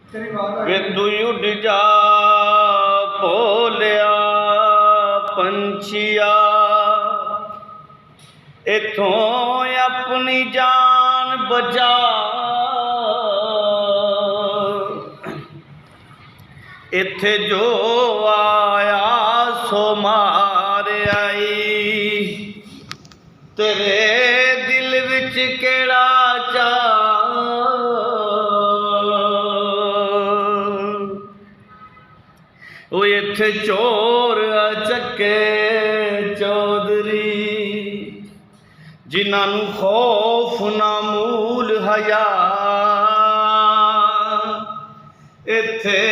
वे तू उड़ जा भोलिया पंछिया, इथों अपनी जान बचा। इथे जो आया सो मार आई, तेरे दिल विच केड़ा चा। वो इथे चोर चक्के चौधरी, जिन्हां खौफ ना मूल हया। इथे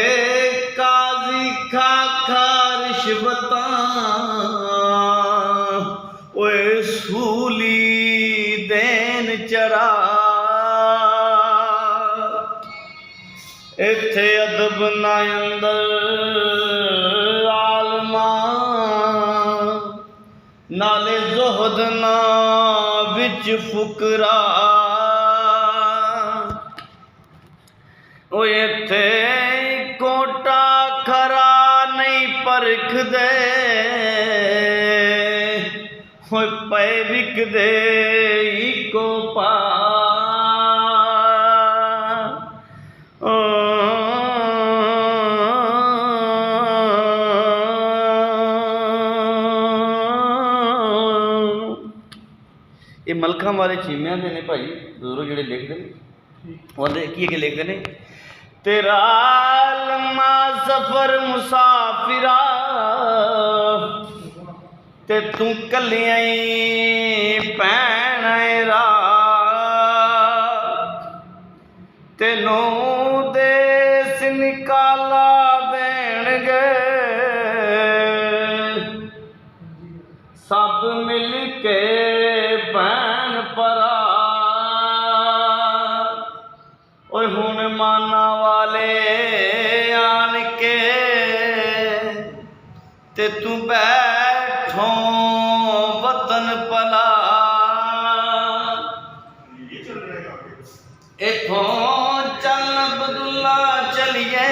काजी खाखा रिश्वतां, ओए सूली देन चरा। इथे अदब ना अंदर आलमा, नाले ज़ुहद ना विच फुकरा। ओ इथे कोटा खरा नहीं परख दे, पे विक दे इको पा। ये मलखा वाले चीमिया के ने भाई दूरों जोड़े लिखते हैं, और की अगे लिखते हैं, तेरा लम्मा सफर मुसाफिरा, ते तू कलियां भैन तेनों देश निकाला देणगे, सब मिल के भैन परा। ओए हुण माना वाले आन के, ते तू बैठो वतन पला। इथों चल अब्दुल्ला चलिए,